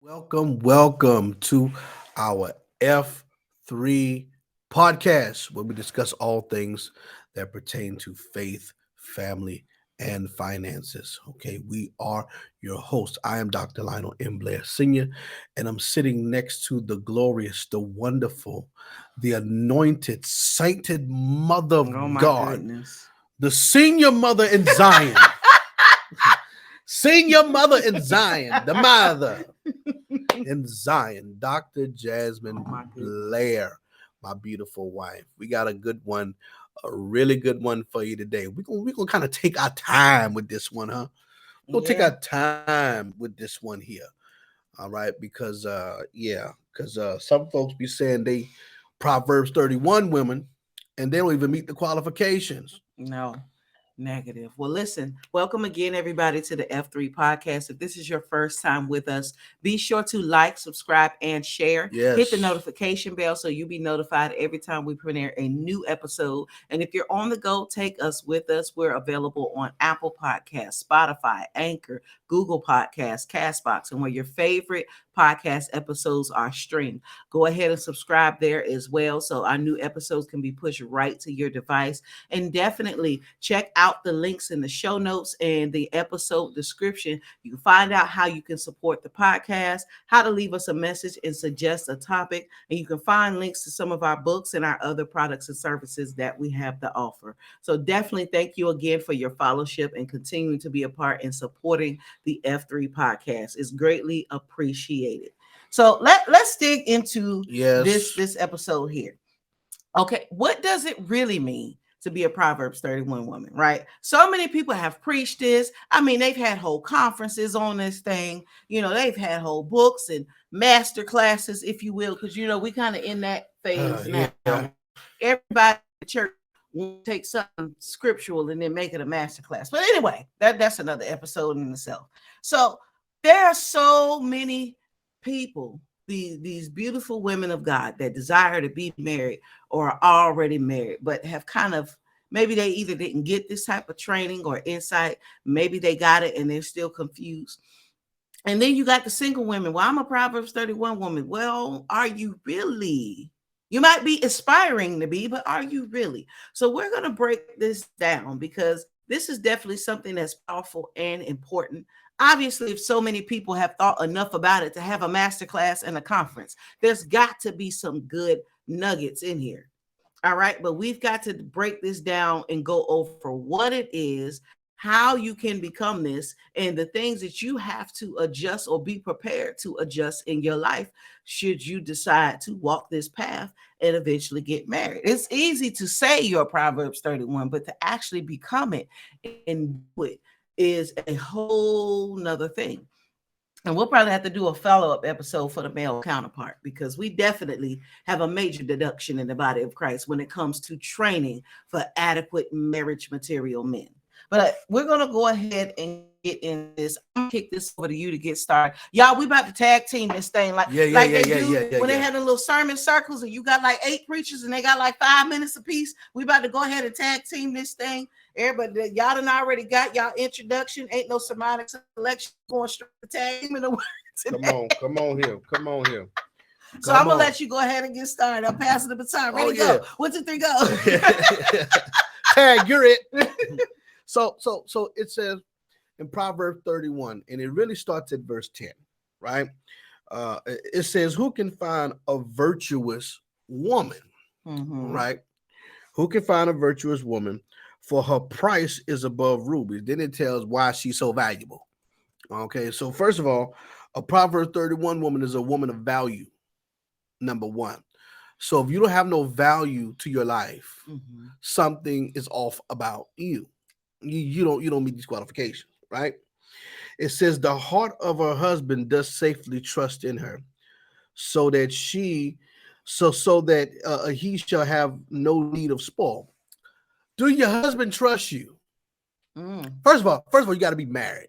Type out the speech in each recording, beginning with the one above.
Welcome to our F3 podcast, where we discuss all things that pertain to faith, family, and finances. Okay, we are your host. I am Dr. Lionel M. Blair Sr., and I'm sitting next to the glorious, the wonderful, the anointed, sainted mother Oh of my God, goodness. the senior mother in Zion. Senior mother in Zion, the mother in Zion, Dr. Oh Jasmine my goodness. Blair, my beautiful wife. We got a good one, a really good one for you today. We're gonna kind of take our time with this one, huh? We'll take Yeah. our time with this one here. All right, because some folks be saying they Proverbs 31 women and they don't even meet the qualifications. No. Negative. Well, listen, welcome again, everybody, to the F3 podcast. If this is your first time with us, be sure to like, subscribe, and share. Hit the Yes. notification bell so you'll be notified every time we premiere a new episode. And if you're on the go, take us with us. We're available on Apple Podcasts, Spotify, Anchor, Google Podcasts, Castbox, and where your favorite podcast episodes are streamed. Go ahead and subscribe there as well so our new episodes can be pushed right to your device. And definitely check out the links in the show notes and the episode description. You can find out how you can support the podcast, how to leave us a message and suggest a topic, and you can find links to some of our books and our other products and services that we have to offer. So definitely thank you again for your fellowship and continuing to be a part in supporting the F3 podcast. It's greatly appreciated. So let's dig into this Yes. this episode here. Okay, what does it really mean to be a Proverbs 31 woman, right? So many people have preached this. I mean, they've had whole conferences on this thing. They've had whole books and master classes, if you will, because we kind of in that phase now. Yeah. Everybody in the church wants to take something scriptural and then make it a master class. But anyway, that's another episode in itself. So there are so many people, these beautiful women of God that desire to be married or are already married, but have kind of maybe they either didn't get this type of training or insight. Maybe they got it and they're still confused. And then you got the single women. Well, I'm a Proverbs 31 woman. Well, are you really? You might be aspiring to be, but are you really? So we're going to break this down because this is definitely something that's powerful and important. Obviously, if so many people have thought enough about it to have a masterclass and a conference, there's got to be some good nuggets in here. All right. But we've got to break this down and go over what it is, how you can become this, and the things that you have to adjust or be prepared to adjust in your life should you decide to walk this path and eventually get married. It's easy to say you're Proverbs 31, but to actually become it and do it is a whole nother thing. And we'll probably have to do a follow-up episode for the male counterpart because we definitely have a major deduction in the body of Christ when it comes to training for adequate marriage material men. But we're going to go ahead and get into this. I'm going to kick this over to you to get started. Y'all, we about to tag team this thing like they do when they have the little sermon circles and you got like 8 preachers and they got like 5 minutes apiece. We about to go ahead and tag team this thing. Everybody, y'all done already got y'all introduction. Ain't no somatic selection, going straight to tag team in the word today. Come on here. So I'm gonna let you go ahead and get started. I'm passing the baton. Ready, go. 1, 2, 3, go. Tag, you're it. So it says in Proverbs 31, and it really starts at verse 10, right? It says, who can find a virtuous woman, right? Who can find a virtuous woman? For her price is above rubies. Then it tells why she's so valuable. Okay, so first of all, a Proverbs 31 woman is a woman of value, number one. So if you don't have no value to your life, something is off about you. You don't meet these qualifications, right? It says the heart of her husband does safely trust in her, so that he shall have no need of spoil. Do your husband trust you? First of all, you got to be married.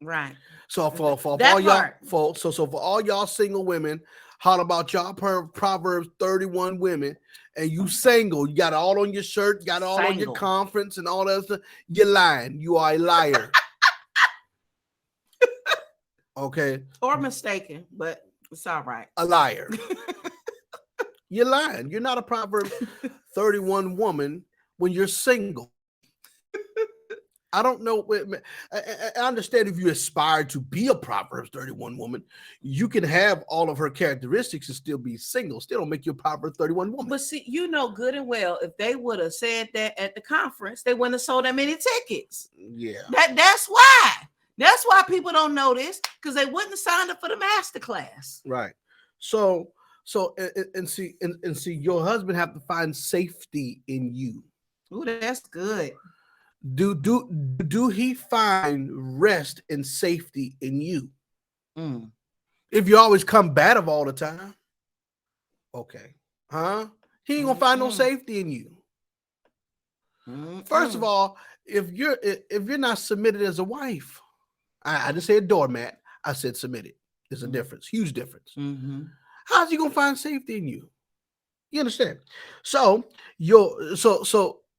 Right. So for that all y'all part. for all y'all single women, how about y'all Proverbs 31 women, and you single, you got it all on your shirt, you got it all on your conference and all that stuff. You're lying. You are a liar. Okay. Or mistaken, but it's all right. A liar. You're lying. You're not a Proverbs 31 woman when you're single. I don't know. I understand if you aspire to be a Proverbs 31 woman, you can have all of her characteristics and still be single. Still don't make you a Proverbs 31 woman. But see, you know good and well, if they would have said that at the conference, they wouldn't have sold that many tickets. Yeah. That's why. That's why people don't know this, because they wouldn't have signed up for the master class. Right. So see, your husband have to find safety in you. Ooh, that's good. Do he find rest and safety in you? Mm. If you always combative all the time, okay, he ain't gonna find no safety in you. First of all, if you're not submitted as a wife, I just said doormat. I said submitted. There's a difference, huge difference. How's he gonna find safety in you? You understand? So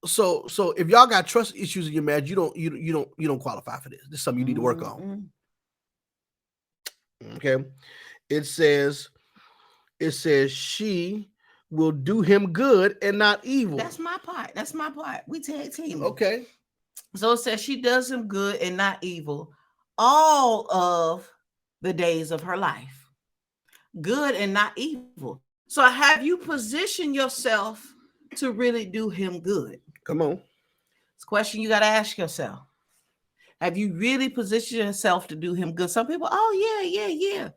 so if y'all got trust issues in your marriage, you don't qualify for this. This is something you need to work on. Okay. It says she will do him good and not evil. That's my part. We tag team. Okay. So it says she does him good and not evil all of the days of her life. Good and not evil. So have you positioned yourself to really do him good? Come on. It's a question you got to ask yourself. Have you really positioned yourself to do him good? Some people, oh, yeah.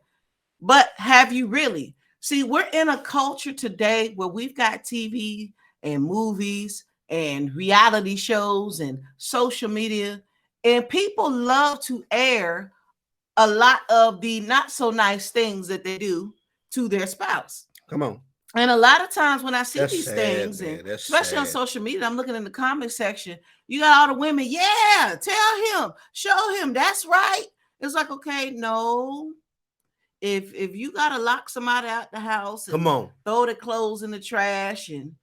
But have you really? See, we're in a culture today where we've got TV and movies and reality shows and social media, and people love to air a lot of the not so nice things that they do to their spouse. Come on. And a lot of times when I see That's these sad, things, man. and That's especially on sad. social media, I'm looking in the comment section, you got all the women, yeah, tell him, show him, that's right. It's like, okay, no. If you got to lock somebody out the house and Come on, throw the clothes in the trash, and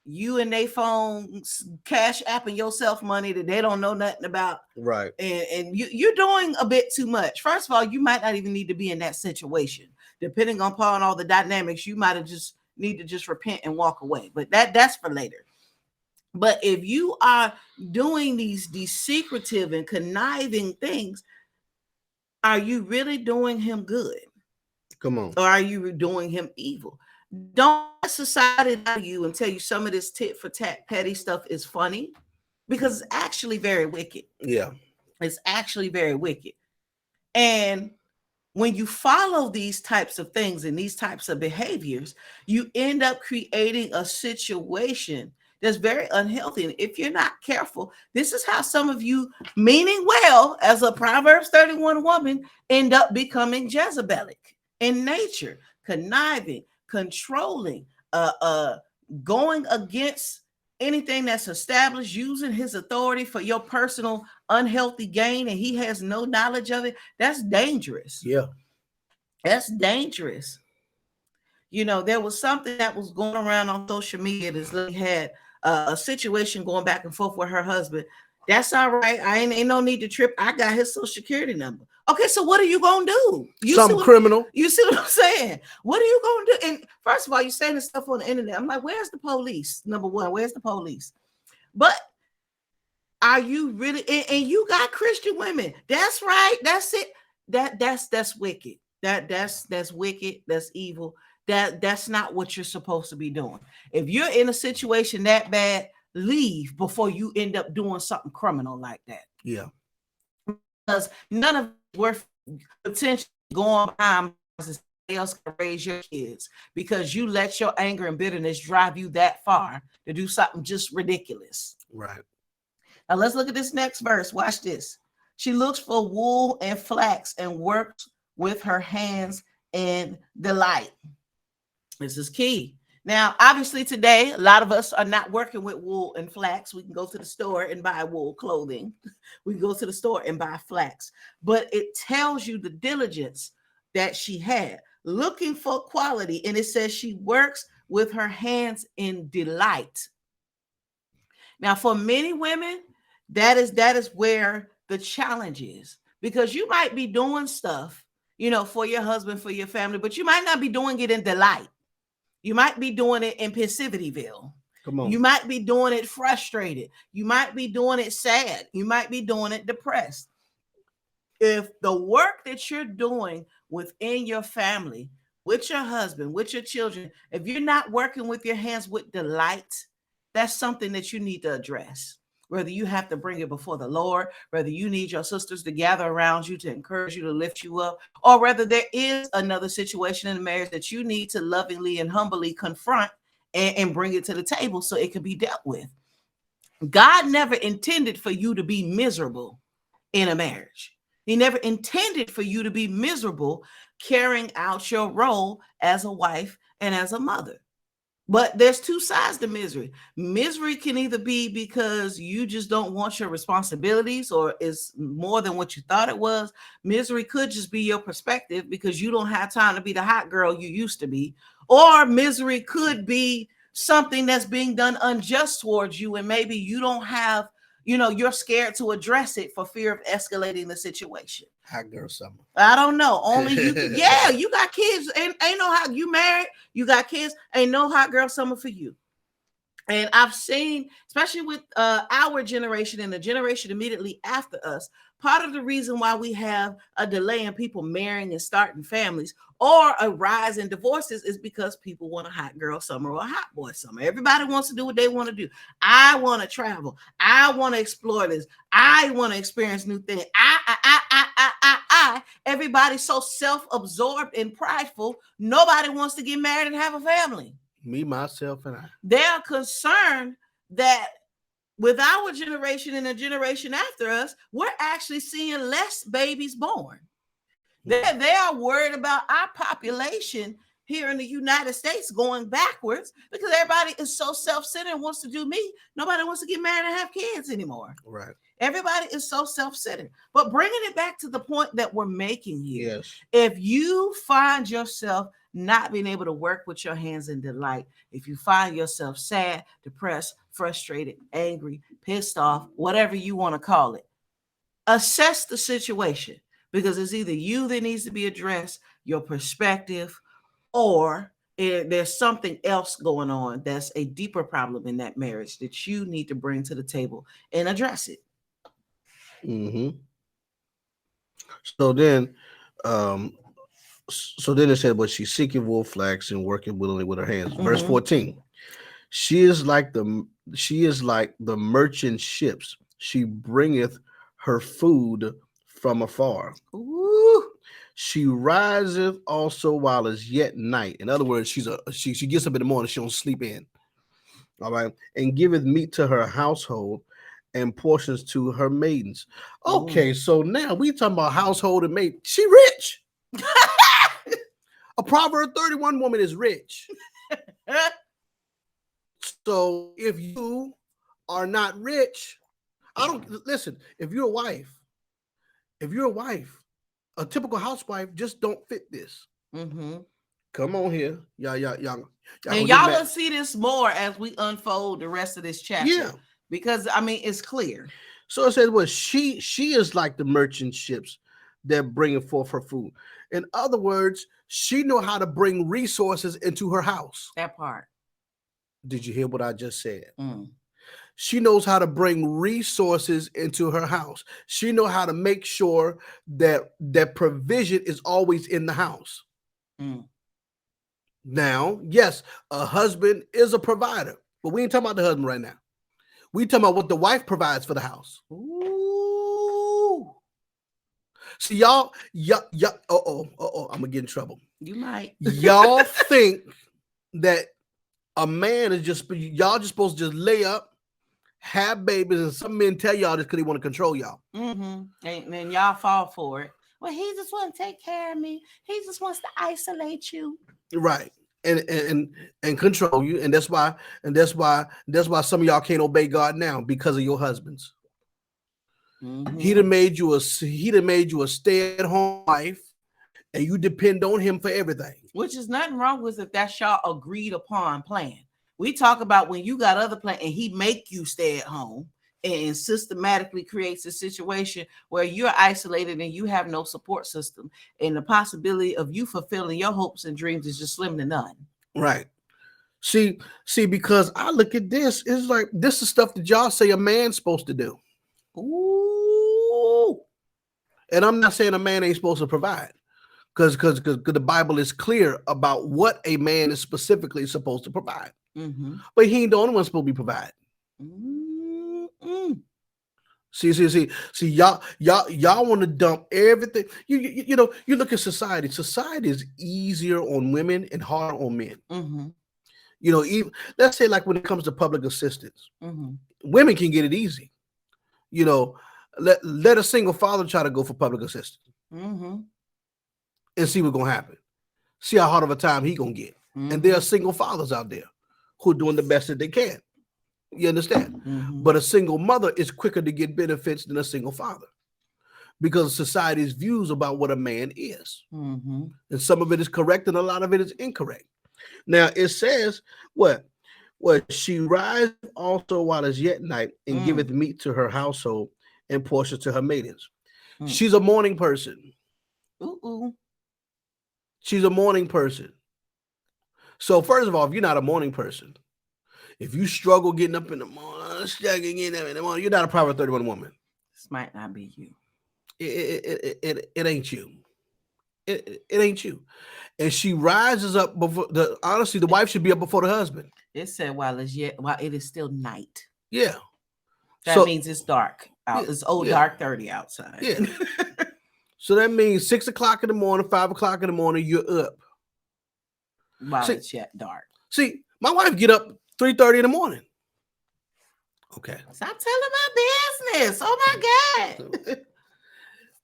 you and they phone cash apping yourself money that they don't know nothing about, right? And you're doing a bit too much. First of all, you might not even need to be in that situation. Depending upon all the dynamics, you might have just need to just repent and walk away. But that's for later. But if you are doing these secretive and conniving things, are you really doing him good? Come on. Or are you doing him evil? Don't let society lie to you and tell you some of this tit for tat petty stuff is funny, because it's actually very wicked. Yeah. It's actually very wicked. And when you follow these types of things and these types of behaviors, you end up creating a situation that's very unhealthy. And if you're not careful, this is how some of you, meaning well as a Proverbs 31 woman, end up becoming Jezebelic in nature, conniving, controlling, going against anything that's established, using his authority for your personal unhealthy gain, and he has no knowledge of it. That's dangerous. Yeah. That's dangerous. You know, there was something that was going around on social media. This lady had a situation going back and forth with her husband. That's all right. I ain't no need to trip. I got his social security number. Okay, so what are you gonna do? Some criminal. You see what I'm saying? What are you gonna do? And first of all, you're saying this stuff on the internet. I'm like, where's the police? Number one, where's the police? But are you really? And you got Christian women. That's right. That's it. That's wicked. That's wicked. That's evil. That's not what you're supposed to be doing. If you're in a situation that bad, leave before you end up doing something criminal like that. Yeah. Because none of it's worth potentially going behind somebody else can raise your kids, because you let your anger and bitterness drive you that far to do something just ridiculous. Right. Now let's look at this next verse. Watch this. She looks for wool and flax and works with her hands in delight. This is key. Now, obviously today, a lot of us are not working with wool and flax. We can go to the store and buy wool clothing. We can go to the store and buy flax. But it tells you the diligence that she had, looking for quality. And it says she works with her hands in delight. Now, for many women, that is where the challenge is, because you might be doing stuff for your husband, for your family, but you might not be doing it in delight. You might be doing it in Passivityville. Come on. You might be doing it frustrated. You might be doing it sad. You might be doing it depressed. If the work that you're doing within your family, with your husband, with your children, if you're not working with your hands with delight, that's something that you need to address. Whether you have to bring it before the Lord, whether you need your sisters to gather around you to encourage you, to lift you up, or whether there is another situation in the marriage that you need to lovingly and humbly confront and bring it to the table so it can be dealt with. God never intended for you to be miserable in a marriage. He never intended for you to be miserable carrying out your role as a wife and as a mother. But there's two sides to misery. Misery can either be because you just don't want your responsibilities or it's more than what you thought it was. Misery could just be your perspective because you don't have time to be the hot girl you used to be. Or misery could be something that's being done unjust towards you, and maybe you don't have, you're scared to address it for fear of escalating the situation. Hot girl summer. I don't know. Only you can. Yeah, you got kids. Ain't no hot. You married. You got kids. Ain't no hot girl summer for you. And I've seen, especially with our generation and the generation immediately after us, part of the reason why we have a delay in people marrying and starting families or a rise in divorces is because people want a hot girl summer or a hot boy summer. Everybody wants to do what they want to do. I want to travel. I want to explore this. I want to experience new things. Everybody's so self-absorbed and prideful. Nobody wants to get married and have a family. Me, myself, and I. They're concerned that with our generation and the generation after us, we're actually seeing less babies born. They are worried about our population here in the United States going backwards because everybody is so self-centered and wants to do me. Nobody wants to get married and have kids anymore. Right. Everybody is so self-centered. But bringing it back to the point that we're making here, yes. If you find yourself not being able to work with your hands in delight, if you find yourself sad, depressed, frustrated, angry, pissed off, whatever you want to call it, assess the situation because it's either you that needs to be addressed, your perspective, or there's something else going on that's a deeper problem in that marriage that you need to bring to the table and address it. Mm-hmm. So then it said, but she's seeking wool, flax, and working willingly with her hands. Mm-hmm. Verse 14. She is like the merchant ships. She bringeth her food from afar. Ooh. She riseth also while it's yet night. In other words, she gets up in the morning, she don't sleep in. All right. And giveth meat to her household and portions to her maidens. Okay, so now we talking about household and maid. She rich. A Proverbs 31 woman is rich. So if you are not rich, listen, if you're a wife, a typical housewife just don't fit this. Mm-hmm. Come on here. Y'all and y'all will see this more as we unfold the rest of this chapter. Yeah. Because it's clear. So it says, well, she is like the merchant ships that bring forth her food. In other words, she know how to bring resources into her house. That part. Did you hear what I just said? She knows how to bring resources into her house. She knows how to make sure that provision is always in the house. Now, yes, a husband is a provider, but we ain't talking about the husband right now. We talking about what the wife provides for the house. Ooh. See, y'all, I'm gonna get in trouble. You might. Y'all think that a man is y'all just supposed to just lay up, have babies, and some men tell y'all this because they want to control y'all. Mm-hmm. And then y'all fall for it. Well, he just wants to take care of me. He just wants to isolate you. Right. And control you. And that's why some of y'all can't obey God now because of your husbands. Mm-hmm. He done made you a stay-at-home wife, and you depend on him for everything. Which is nothing wrong with if that's y'all agreed upon plan. We talk about when you got other plan and he make you stay at home. and systematically creates a situation where you're isolated and you have no support system, and the possibility of you fulfilling your hopes and dreams is just slim to none. Right. See, because I look at this, it's like this is stuff that y'all say a man's supposed to do. Ooh. And I'm not saying a man ain't supposed to provide. Because the Bible is clear about what a man is specifically supposed to provide. Mm-hmm. But he ain't the only one supposed to be provide. Mm-hmm. See, y'all want to dump everything. You know, you look at society. Society is easier on women and harder on men. Mm-hmm. You know, even let's say like when it comes to public assistance, Mm-hmm. women can get it easy. You know, let a single father try to go for public assistance. Mm-hmm. And see what's gonna happen. See how hard of a time he gonna get. Mm-hmm. And there are single fathers out there who are doing the best that they can. You understand? Mm-hmm. But a single mother is quicker to get benefits than a single father because of society's views about what a man is. Mm-hmm. And some of it is correct and a lot of it is incorrect. Now it says what she rises also while it's yet night and giveth meat to her household and portions to her maidens. She's a morning person. Ooh. She's a morning person. So first of all, if you're not a morning person, if you struggle getting up in the morning, you're not a Proverbs 31 woman. This might not be you. It ain't you. It ain't you. And she rises up before honestly, the wife should be up before the husband. It said while it is still night. Yeah. That means it's dark out. Yeah, It's dark 30 outside. Yeah. So that means 6 o'clock in the morning, 5 o'clock in the morning, you're up. While it's yet dark. See, my wife get up 3:30 in the morning. Okay. Stop telling my business. Oh my God.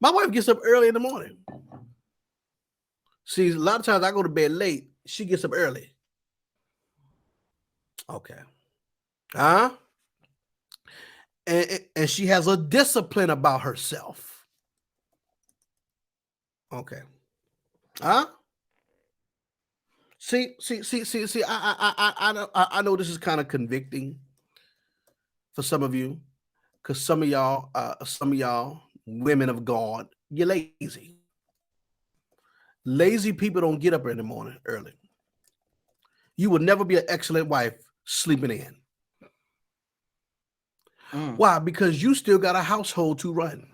My wife gets up early in the morning. See, a lot of times I go to bed late. She gets up early. Okay. And she has a discipline about herself. Okay. See. I know this is kind of convicting for some of you, because some of y'all, women of God, you're lazy. Lazy people don't get up in the morning early. You will never be an excellent wife sleeping in. Why? Because you still got a household to run.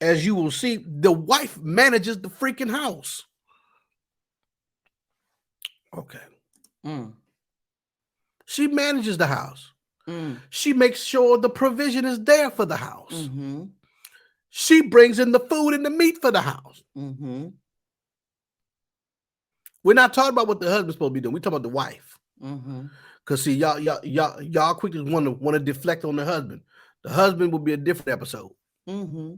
As you will see, the wife manages the freaking house. Okay. She manages the house. She makes sure the provision is there for the house. Mm-hmm. She brings in the food and the meat for the house. Mm-hmm. We're not talking about what the husband's supposed to be doing. We're talking about the wife. Mm-hmm. Because see, y'all quickly want to deflect on the husband. The husband will be a different episode. Mm-hmm.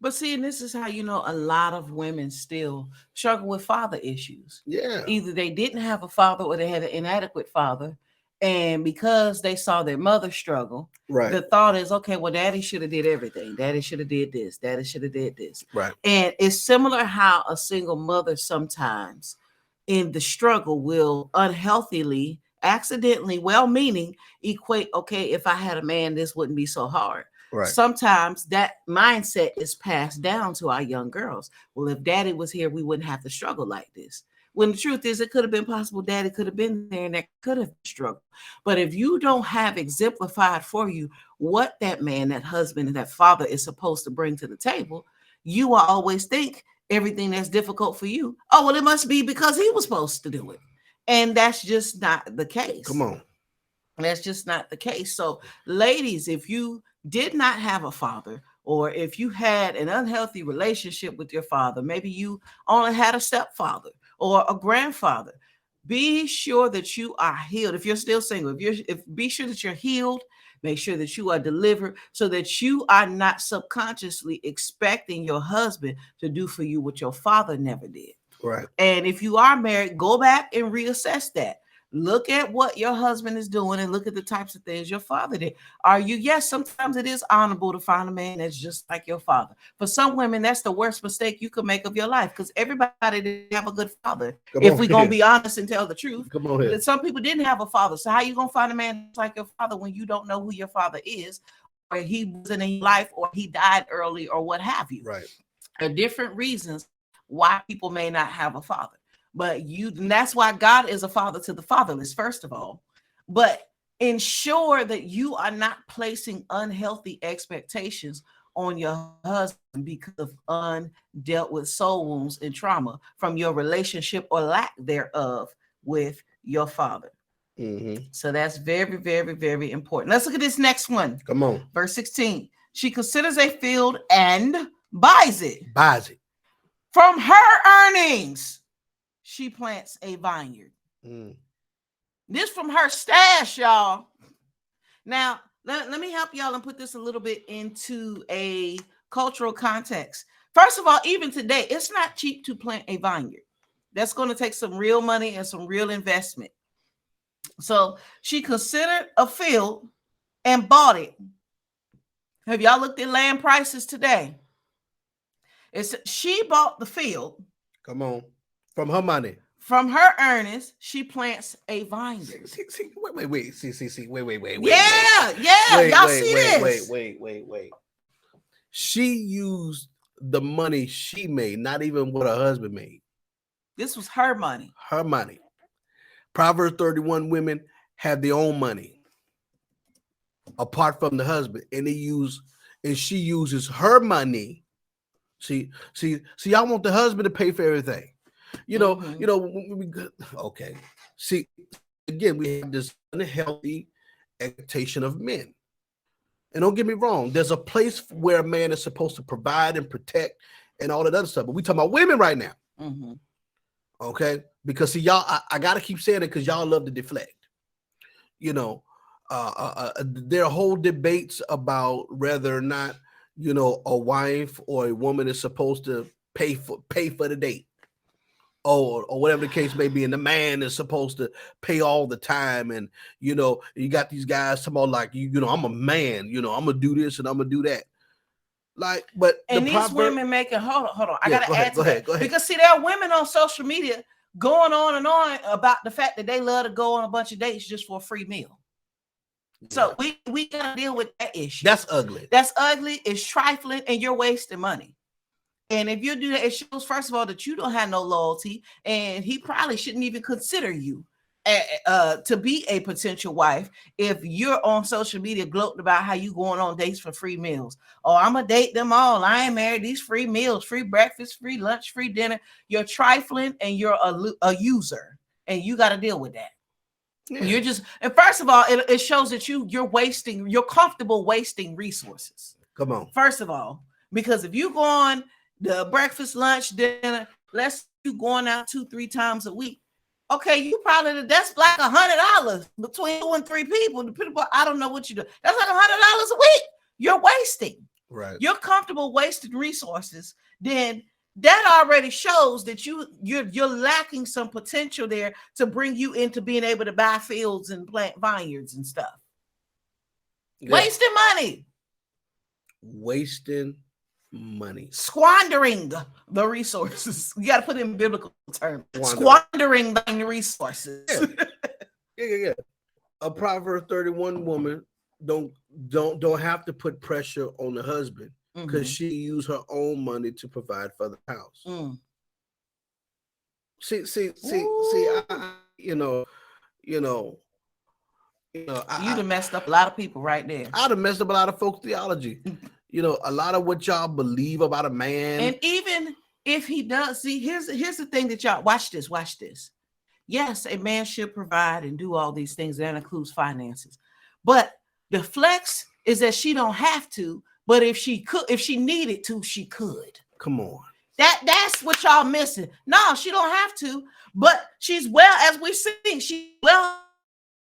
But see, and this is how you know a lot of women still struggle with father issues. Yeah. Either they didn't have a father or they had an inadequate father. And because they saw their mother struggle, Right. The thought is, okay, well, daddy should have did everything. Daddy should have did this. Daddy should have did this. Right. And it's similar how a single mother sometimes in the struggle will unhealthily, accidentally, well-meaning, equate, okay, if I had a man, this wouldn't be so hard. Right. Sometimes that mindset is passed down to our young girls. Well, if daddy was here, we wouldn't have to struggle like this. When the truth is, it could have been possible daddy could have been there and that could have struggled. But if you don't have exemplified for you what that man, that husband, and that father is supposed to bring to the table, you will always think everything that's difficult for you, oh, well, it must be because he was supposed to do it. And that's just not the case. Come on. That's just not the case. So, ladies, if you did not have a father, or if you had an unhealthy relationship with your father, maybe you only had a stepfather or a grandfather, be sure that you are healed. If you're still single, be sure that you're healed, make sure that you are delivered, so that you are not subconsciously expecting your husband to do for you what your father never did. Right. And if you are married, go back and reassess that. Look at what your husband is doing and look at the types of things your father did. Are you? Yes, sometimes it is honorable to find a man that's just like your father. For some women, that's the worst mistake you could make of your life because everybody didn't have a good father. If we're going to be honest and tell the truth, come on here. Some people didn't have a father. So how you going to find a man that's like your father when you don't know who your father is, or he wasn't in your life, or he died early, or what have you? Right. There are different reasons why people may not have a father. But and that's why God is a father to the fatherless, first of all. But ensure that you are not placing unhealthy expectations on your husband because of undealt with soul wounds and trauma from your relationship or lack thereof with your father. Mm-hmm. So that's very, very, very important. Let's look at this next one. Come on. Verse 16. She considers a field and buys it. Buys it. From her earnings, she plants a vineyard. This from her stash, y'all. Now, let me help y'all and put this a little bit into a cultural context. First of all, even today, it's not cheap to plant a vineyard. That's going to take some real money and some real investment. So she considered a field and bought it. Have y'all looked at land prices today? She bought the field. Come on. From her money. From her earnings, she plants a vineyard. Wait. See. Wait. Yeah. Y'all see this? Wait. She used the money she made, not even what her husband made. This was her money. Her money. Proverbs 31 women have their own money apart from the husband, and she uses her money. See, y'all want the husband to pay for everything. Okay. See, again, we have this unhealthy expectation of men. And don't get me wrong, there's a place where a man is supposed to provide and protect and all that other stuff. But we talking about women right now. Mm-hmm. Okay? Because see, y'all, I gotta keep saying it because y'all love to deflect. There are whole debates about whether or not, a wife or a woman is supposed to pay for the date. Or whatever the case may be, and the man is supposed to pay all the time, and you got these guys talking about like I'm a man, I'm gonna do this and I'm gonna do that. Like, but these women making hold on, I gotta add to that. Go ahead. Because see, there are women on social media going on and on about the fact that they love to go on a bunch of dates just for a free meal. So we gotta deal with that issue. That's ugly. It's trifling, and you're wasting money. And if you do that, it shows, first of all, that you don't have no loyalty, and he probably shouldn't even consider you to be a potential wife if you're on social media gloating about how you going on dates for free meals. Oh, I'm going to date them all. I ain't married. These free meals, free breakfast, free lunch, free dinner. You're trifling, and you're a user, and you got to deal with that. Yeah. And first of all, it shows that you're comfortable wasting resources. Come on. First of all, because if you go on the breakfast, lunch, dinner, let's you going out 2-3 times a week. Okay, you probably that's like $100 between 2 and 3 people. I don't know what you do. That's like $100 a week. You're wasting. Right. You're comfortable wasting resources. Then that already shows that you're lacking some potential there to bring you into being able to buy fields and plant vineyards and stuff. Yeah. Wasting money. Squandering the resources. You got to put it in biblical terms. Squandering the resources. Yeah. A Proverbs 31 woman don't have to put pressure on the husband because she used her own money to provide for the house. See, you'd have messed up a lot of people right there. I'd have messed up a lot of folks' theology. A lot of what y'all believe about a man. And even if he does, see, here's the thing that y'all watch this. Yes, a man should provide and do all these things. That includes finances. But the flex is that she don't have to, but if she needed to, she could. Come on. That's what y'all missing. No, she don't have to, but she's as we see, she's well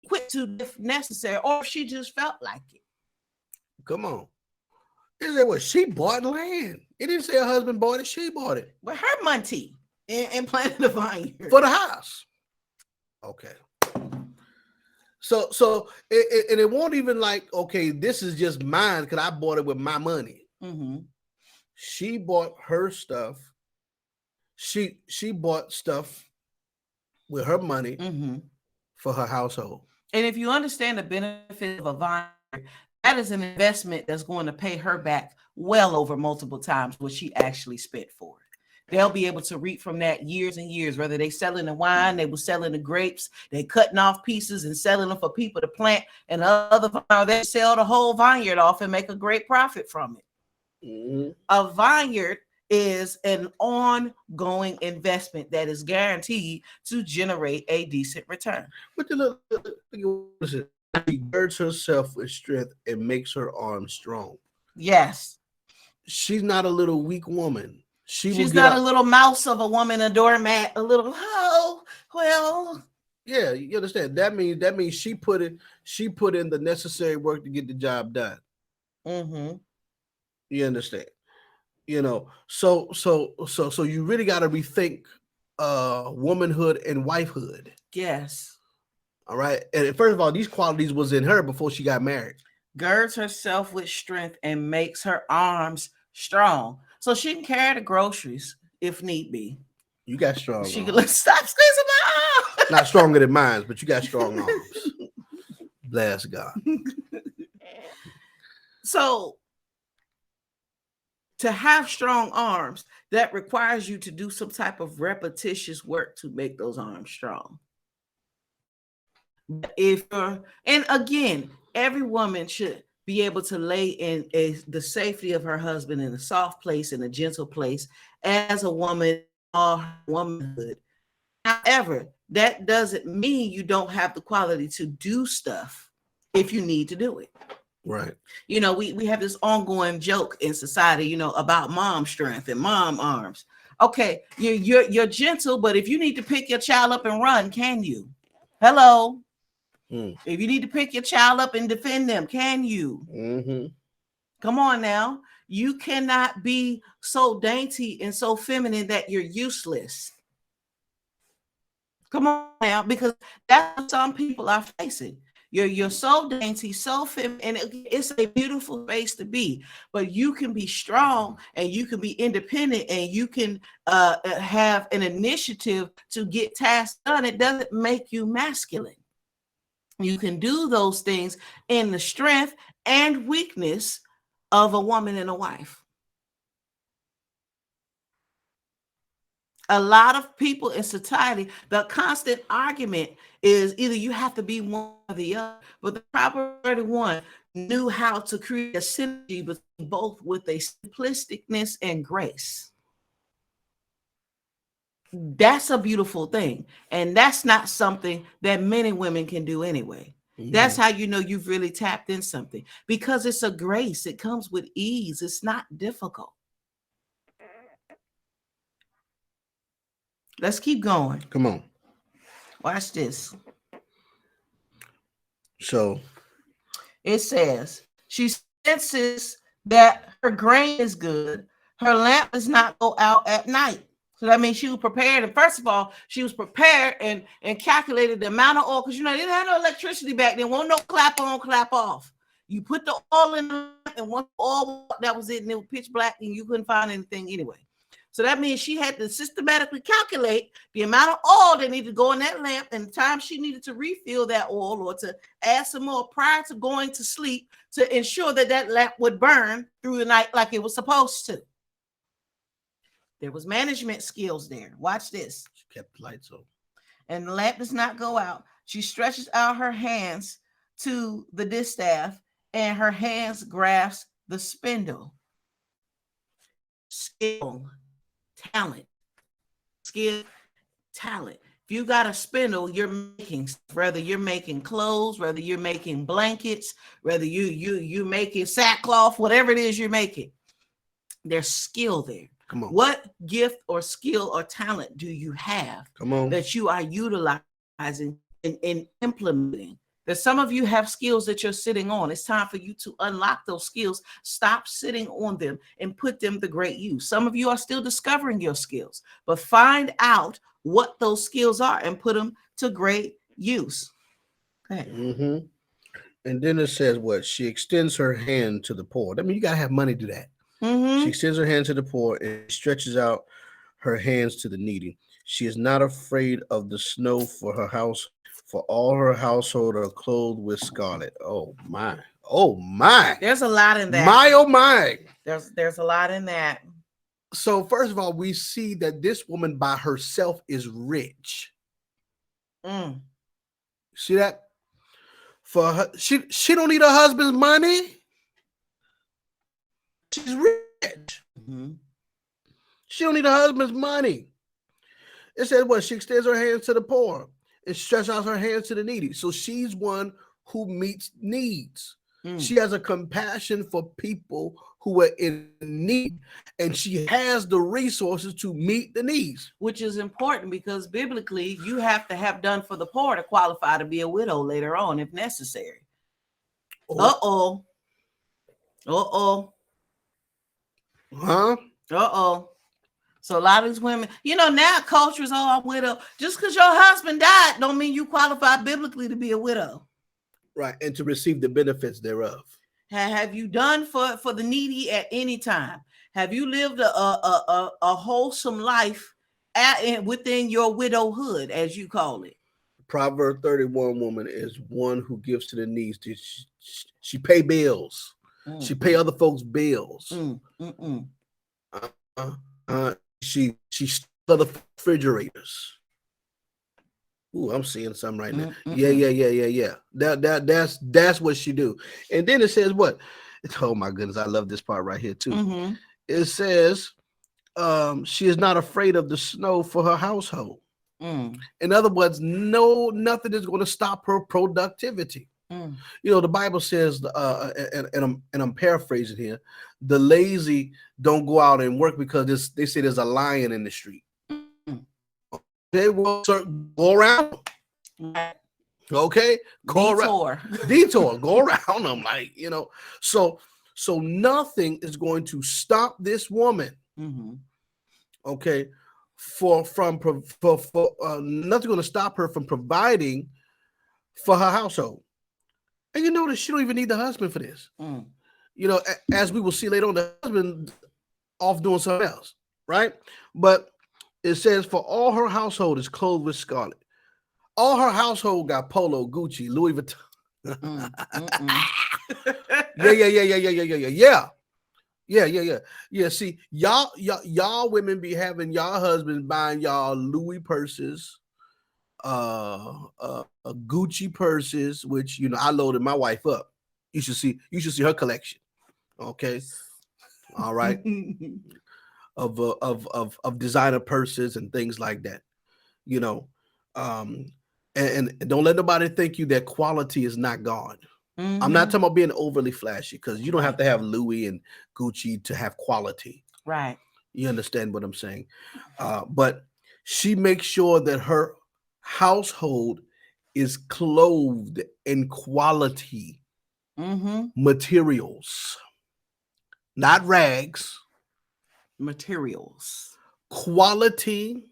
equipped to if necessary, or if she just felt like it. Come on. It said what she bought land. It didn't say her husband bought it. She bought it. With her money and planted the vineyard for the house. Okay. And it won't even like, okay, this is just mine because I bought it with my money. Mm-hmm. She bought her stuff. She bought stuff with her money Mm-hmm. for her household. And if you understand the benefit of a vineyard, that is an investment that's going to pay her back well over multiple times what she actually spent for it. They'll be able to reap from that years and years, whether they selling the wine, they were selling the grapes, they cutting off pieces and selling them for people to plant, and they sell the whole vineyard off and make a great profit from it. Mm-hmm. A vineyard is an ongoing investment that is guaranteed to generate a decent return. But look, she girds herself with strength and makes her arm strong. Yes. She's not a little weak woman. She's not a little mouse of a woman, a doormat, a little, Yeah, you understand. That means she put in the necessary work to get the job done. Mm-hmm. You understand? So you really got to rethink womanhood and wifehood. Yes. All right. And first of all, these qualities was in her before she got married. Girds herself with strength and makes her arms strong, so she can carry the groceries if need be. You got strong arms. She can stop squeezing my arm. Not stronger than mine, but you got strong arms. Bless God. So to have strong arms, that requires you to do some type of repetitious work to make those arms strong. And again, every woman should be able to lay in the safety of her husband in a soft place, in a gentle place, as a woman or womanhood. However, that doesn't mean you don't have the quality to do stuff if you need to do it. Right. We have this ongoing joke in society, about mom strength and mom arms. Okay, you're gentle, but if you need to pick your child up and run, can you? Hello. If you need to pick your child up and defend them, can you? Mm-hmm. Come on now. You cannot be so dainty and so feminine that you're useless. Come on now, because that's what some people are facing. You're so dainty, so feminine, and it's a beautiful space to be. But you can be strong and you can be independent and you can have an initiative to get tasks done. It doesn't make you masculine. You can do those things in the strength and weakness of a woman and a wife. A lot of people in society, the constant argument is either you have to be one or the other. But the Proverbs 31 knew how to create a synergy between both with a simplisticness and grace. That's a beautiful thing. And that's not something that many women can do anyway. Mm-hmm. That's how you know you've really tapped in something, because it's a grace. It comes with ease. It's not difficult. Let's keep going. Come on. Watch this. So it says, she senses that her grain is good. Her lamp does not go out at night. So that means she was prepared. And first of all, she was prepared and calculated the amount of oil, because they didn't have no electricity back then. Won't no clap on, clap off. You put the oil in the lamp, and once oil that was it, and it was pitch black, and you couldn't find anything anyway. So that means she had to systematically calculate the amount of oil that needed to go in that lamp and the time she needed to refill that oil or to add some more prior to going to sleep to ensure that that lamp would burn through the night like it was supposed to. There was management skills there. Watch this. She kept the lights on. And the lamp does not go out. She stretches out her hands to the distaff, and her hands grasp the spindle. Skill, talent. Skill, talent. If you got a spindle, you're making, whether you're making clothes, whether you're making blankets, whether you making sackcloth, whatever it is you're making, there's skill there. Come on. What gift or skill or talent do you have that you are utilizing and implementing? That some of you have skills that you're sitting on. It's time for you to unlock those skills. Stop sitting on them and put them to great use. Some of you are still discovering your skills, but find out what those skills are and put them to great use. Okay. Mm-hmm. And then it says what? She extends her hand to the poor. I mean, you gotta have money to do that. She extends her hand to the poor and stretches out her hands to the needy. She is not afraid of the snow for her house, for all her household are clothed with scarlet. Oh my. Oh my. There's a lot in that. My oh my. There's a lot in that. So first of all, we see that this woman by herself is rich. Mm. See that? For her, she don't need her husband's money. She's rich. Mm-hmm. She don't need her husband's money. It says what? She extends her hands to the poor and stretches out her hands to the needy. So she's one who meets needs. She has a compassion for people who are in need, and she has the resources to meet the needs. Which is important because biblically, you have to have done for the poor to qualify to be a widow later on if necessary. Uh-oh. Uh-oh. Huh? Uh-oh. So a lot of these women, now cultures, oh, I'm widow. Just because your husband died don't mean you qualify biblically to be a widow. Right, and to receive the benefits thereof. Have you done for the needy at any time? Have you lived a wholesome life within your widowhood, as you call it? Proverbs 31 woman is one who gives to the needs. She pay bills. She pay other folks' bills. She other refrigerators. Ooh, I'm seeing something right now. Yeah. That's what she do. And then it says what? Oh my goodness, I love this part right here too. It says she is not afraid of the snow for her household. In other words, nothing is going to stop her productivity. The Bible says, and I'm paraphrasing here, the lazy don't go out and work because they say there's a lion in the street. They will go around. Okay, detour, go around them, so nothing is going to stop this woman. Okay, nothing going to stop her from providing for her household. And you notice she don't even need the husband for this. As we will see later on, the husband off doing something else, right? But it says, for all her household is clothed with scarlet. All her household got Polo, Gucci, Louis Vuitton. Yeah. See, y'all women be having y'all husbands buying y'all Louis purses, Gucci purses, which I loaded my wife up. You should see her collection. Okay, all right. Of designer purses and things like that, and don't let nobody think you that quality is not gone. I'm not talking about being overly flashy, because you don't have to have Louis and Gucci to have quality. Right. You understand what I'm saying? But she makes sure that her household is clothed in quality materials, not rags. Materials. Quality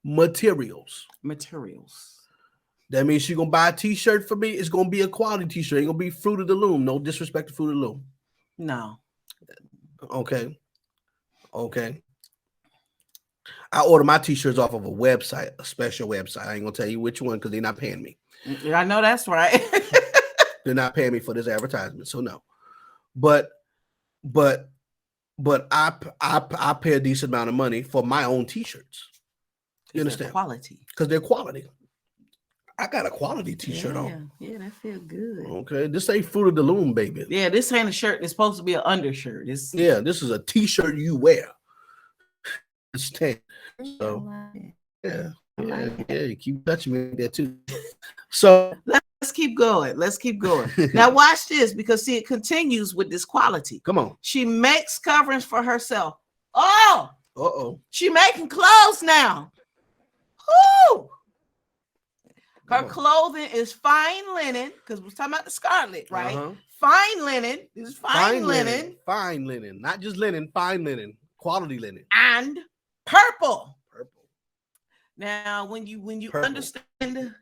materials. That means she's gonna buy a t-shirt for me. It's gonna be a quality t-shirt. Ain't gonna be Fruit of the Loom. No disrespect to Fruit of the Loom. No. Okay. I order my t-shirts off of a website, a special website. I ain't gonna tell you which one because they're not paying me. I know that's right. They're not paying me for this advertisement, so no. But I pay a decent amount of money for my own t-shirts. You understand? Quality. Because they're quality. I got a quality t-shirt on. Yeah, that feel good. Okay, this ain't Fruit of the Loom, baby. Yeah, this ain't a shirt. It's supposed to be an undershirt. This is a t-shirt you wear. So yeah, you keep touching me there too. So let's keep going. Now watch this, because see, it continues with this quality. Come on. She makes coverings for herself. Oh, she making clothes now. Whoo! Her clothing is fine linen, because we're talking about the scarlet, right? Fine linen. This is fine linen. Fine linen, not just linen. Fine linen, quality linen, and purple. Now, when you understand,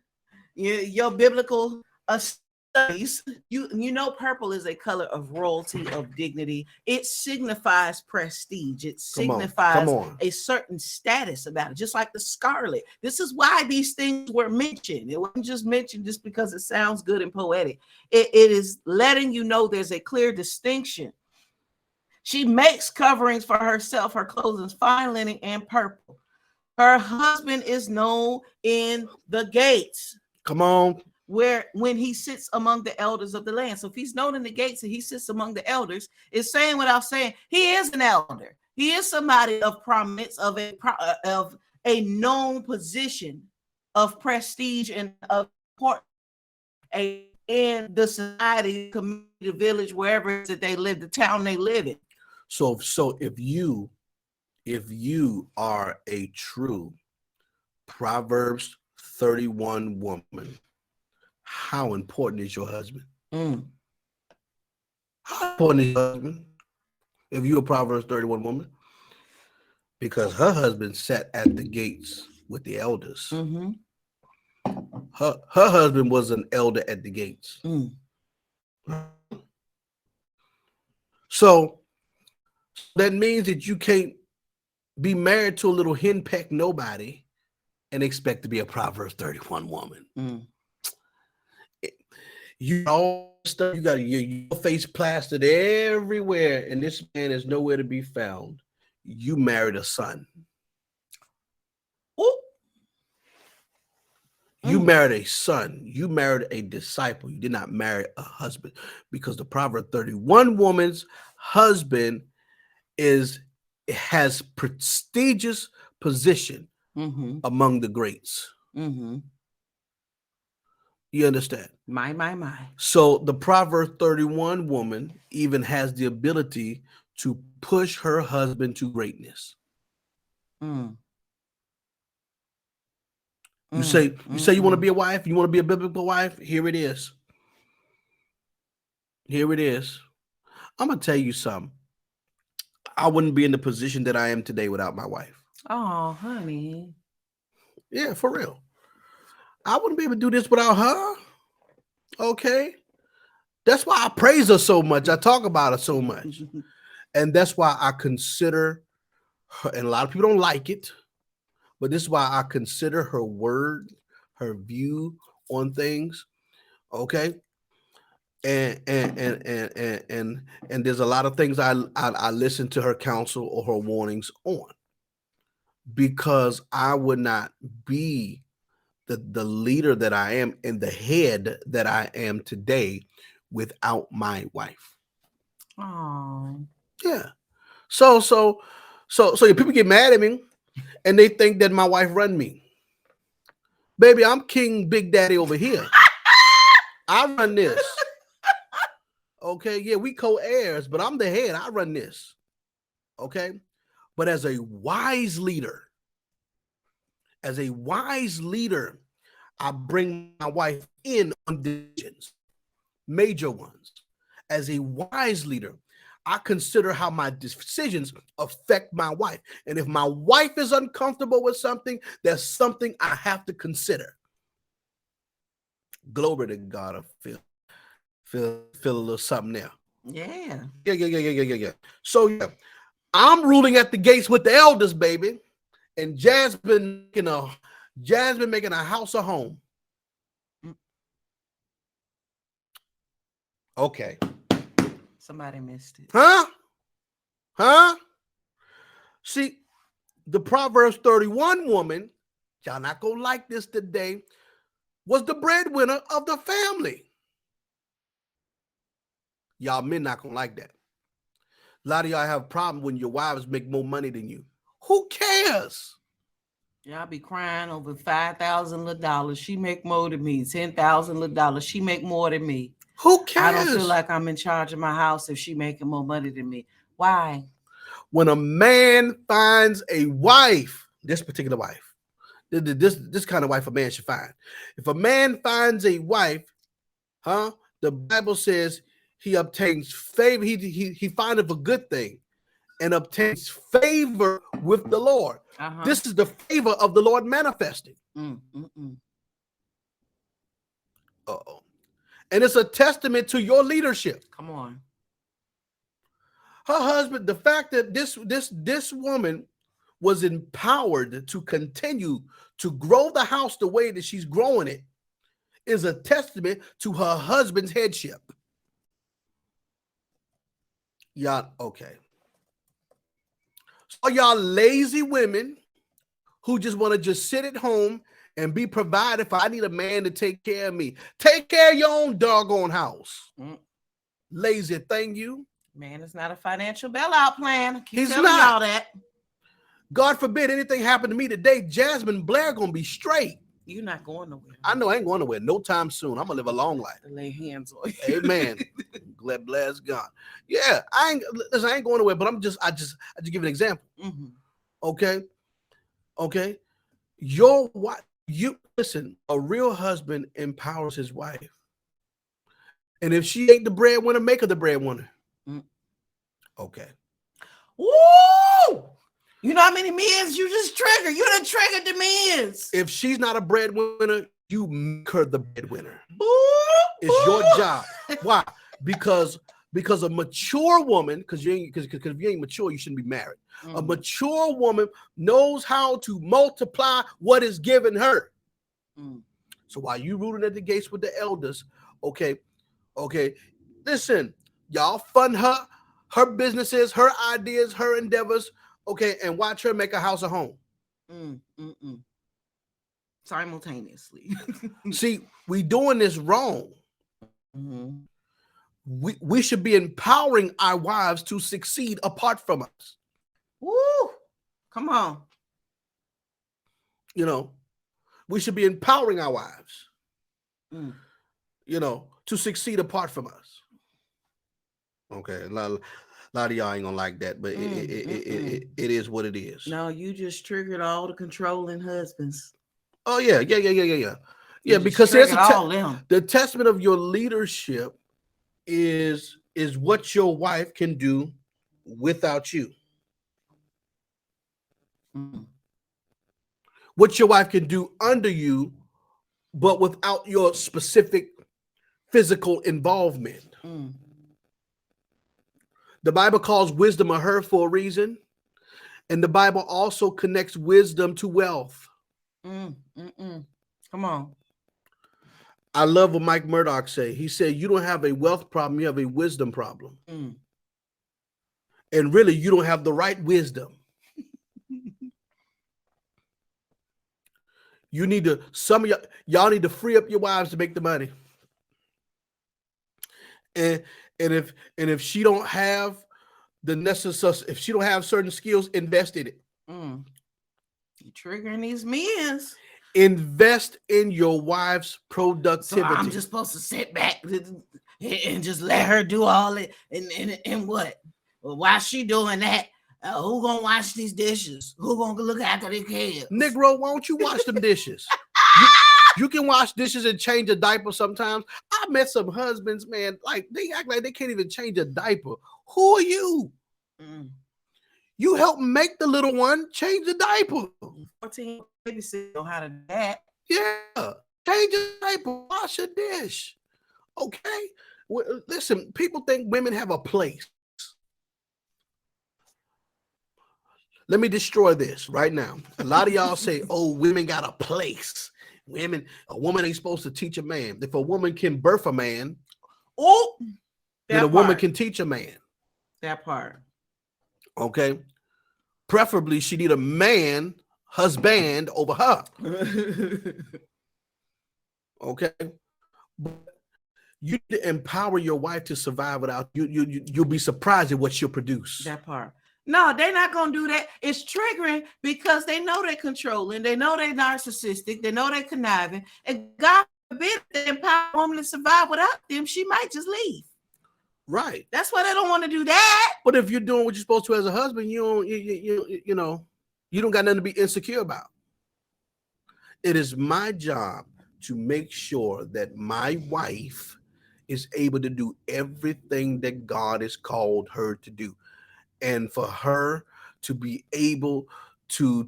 your biblical studies, you know purple is a color of royalty, of dignity. It signifies prestige. It signifies a certain status about it, just like the scarlet. This is why these things were mentioned. It wasn't just mentioned just because it sounds good and poetic. It is letting you know there's a clear distinction. She makes coverings for herself. Her clothing is fine linen and purple. Her husband is known in the gates. Come on. When he sits among the elders of the land. So if he's known in the gates and he sits among the elders, it's saying without saying he is an elder. He is somebody of prominence, of a known position of prestige and of importance in the society, community, the village, wherever it is that they live, the town they live in. So if you are a true Proverbs 31 woman, how important is your husband? How important is your husband? If you're a Proverbs 31 woman, because her husband sat at the gates with the elders. Mm-hmm. Her husband was an elder at the gates. So that means that you can't be married to a little henpecked nobody and expect to be a Proverbs 31 woman. You all stuff, you got your face plastered everywhere, and this man is nowhere to be found. You married a son. Ooh. You married a son. You married a disciple. You did not marry a husband, because the Proverbs 31 woman's husband has prestigious position among the greats. You understand? My. So the Proverbs 31 woman even has the ability to push her husband to greatness. You say you want to be a wife, you want to be a biblical wife? Here it is. Here it is. I'm going to tell you something. I wouldn't be in the position that I am today without my wife. Oh, honey. Yeah, for real. I wouldn't be able to do this without her. Okay. That's why I praise her so much. I talk about her so much. And that's why I consider her, and a lot of people don't like it, but this is why I consider her word, her view on things. Okay. And there's a lot of things I listen to her counsel or her warnings on, because I would not be the leader that I am and the head that I am today without my wife. Oh. Yeah. So people get mad at me and they think that my wife run me. Baby, I'm King Big Daddy over here. I run this. Okay, yeah, we co-heirs, but I'm the head. I run this. Okay? But as a wise leader, I bring my wife in on decisions, major ones. As a wise leader, I consider how my decisions affect my wife. And if my wife is uncomfortable with something, there's something I have to consider. Glory to God. I feel a little something there. Yeah. Yeah. So yeah, I'm ruling at the gates with the elders, baby. And Jasmine making a house a home. Okay. Somebody missed it. Huh? See, the Proverbs 31 woman, y'all not gonna like this today, was the breadwinner of the family. Y'all men not gonna like that. A lot of y'all have a problem when your wives make more money than you. Who cares? Y'all be crying over $5,000. She make more than me. $10,000. She make more than me. Who cares? I don't feel like I'm in charge of my house if she making more money than me. Why? When a man finds a wife, this particular wife, this kind of wife a man should find. If a man finds a wife, the Bible says he obtains favor. He findeth a good thing and obtains favor with the Lord. This is the favor of the Lord manifesting. Uh-oh. And it's a testament to your leadership. Come on. Her husband, the fact that this woman was empowered to continue to grow the house the way that she's growing it is a testament to her husband's headship. Y'all, okay. So y'all lazy women who just want to just sit at home and be provided for. I need a man to take care of me. Take care of your own doggone house. Lazy thing, you. Man, it's not a financial bailout plan. He's telling not. y'all that. God forbid anything happened to me today. Jasmine Blair gonna be straight. You're not going nowhere. I know I ain't going nowhere no time soon. I'm gonna live a long life. To lay hands on you. Amen. Glad bless God. Yeah, I ain't going nowhere, but I just give an example. Mm-hmm. Okay. Your wife, you listen, a real husband empowers his wife. And if she ain't the breadwinner, make her the breadwinner. Okay. Woo! You know how many men you just triggered? You done triggered the men. If she's not a breadwinner, you make her the breadwinner. It's your job. Why? Because a mature woman, because if you ain't mature, you shouldn't be married. Mm-hmm. A mature woman knows how to multiply what is given her. So while you rooting at the gates with the elders, okay, listen, y'all fund her businesses, her ideas, her endeavors, okay, and watch her make a house a home. Simultaneously. See, we doing this wrong. Mm-hmm. We should be empowering our wives to succeed apart from us. Woo! Come on. You know, we should be empowering our wives, you know, to succeed apart from us. Okay, a lot of y'all ain't gonna like that, but it is what it is. No, you just triggered all the controlling husbands. Oh yeah. Yeah, because there's the testament of your leadership is what your wife can do without you. What your wife can do under you, but without your specific physical involvement. The Bible calls wisdom a her for a reason, and the Bible also connects wisdom to wealth. Come on. I love what Mike Murdoch said. He said, you don't have a wealth problem, you have a wisdom problem. And really, you don't have the right wisdom. You need to, some of y'all need to free up your wives to make the money. And if she don't have the necessary, if she don't have certain skills, invest in it. You're triggering these men. Invest in your wife's productivity. So I'm just supposed to sit back and just let her do all it. And what? Well, while she doing that, who gonna wash these dishes? Who gonna look after the kids? Negro, why don't you wash them dishes? You can wash dishes and change a diaper sometimes. I met some husbands, man, like they act like they can't even change a diaper. Who are you? You help make the little one change the diaper. 14 babies know how to do that. Yeah, change a diaper, wash a dish. Okay, well, listen, people think women have a place. Let me destroy this right now. A lot of y'all say, oh, women got a place. A woman ain't supposed to teach a man. If a woman can birth a man, then a woman can teach a man. That part. Okay. Preferably, she need a man, husband over her. Okay. But you need to empower your wife to survive without you. You'll be surprised at what she'll produce. That part. No, they're not going to do that. It's triggering because they know they're controlling. They know they're narcissistic. They know they're conniving. And God forbid they empower a woman to survive without them, she might just leave. Right. That's why they don't want to do that. But if you're doing what you're supposed to as a husband, you don't got nothing to be insecure about. It is my job to make sure that my wife is able to do everything that God has called her to do. And for her to be able to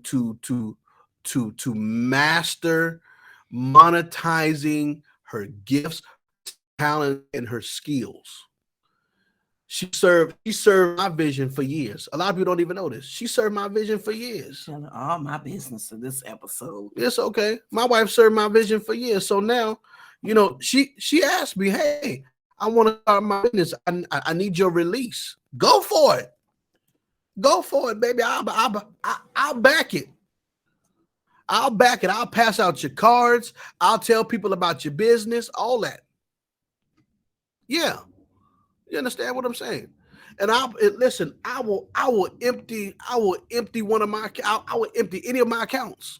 master monetizing her gifts, talent, and her skills. She served my vision for years. A lot of people don't even know this. She served my vision for years. Telling all my business in this episode. It's okay. My wife served my vision for years. So now, she asked me, hey, I want to start my business. I need your release. Go for it. Go for it, baby. I'll back it. I'll back it. I'll pass out your cards. I'll tell people about your business, all that. Yeah. You understand what I'm saying? And listen, I will empty one of my, I will empty any of my accounts.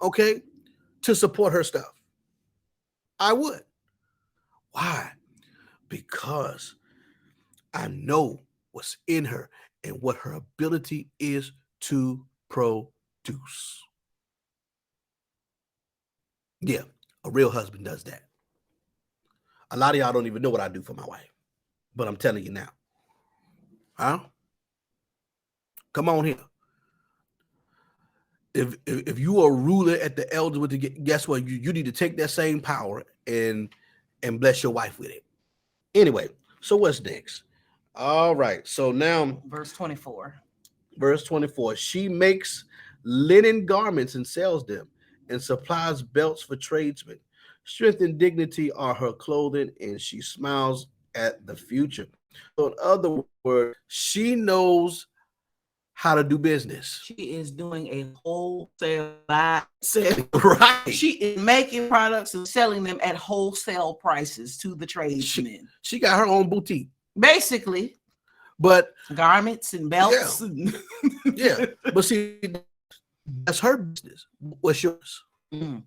Okay. To support her stuff. I would. Why? Because I know what's in her and what her ability is to produce. Yeah. A real husband does that. A lot of y'all don't even know what I do for my wife, but I'm telling you now. Huh? Come on here. If you are a ruler at the elders with the, guess what? You need to take that same power and bless your wife with it. Anyway, so what's next? All right. So now verse 24. Verse 24. She makes linen garments and sells them, and supplies belts for tradesmen. Strength and dignity are her clothing, and she smiles at the future. So in other words, she knows how to do business. She is doing a wholesale buy. Right. She is making products and selling them at wholesale prices to the tradesmen. She got her own boutique. Basically. But garments and belts. Yeah. But see, that's her business. What's yours? Mm.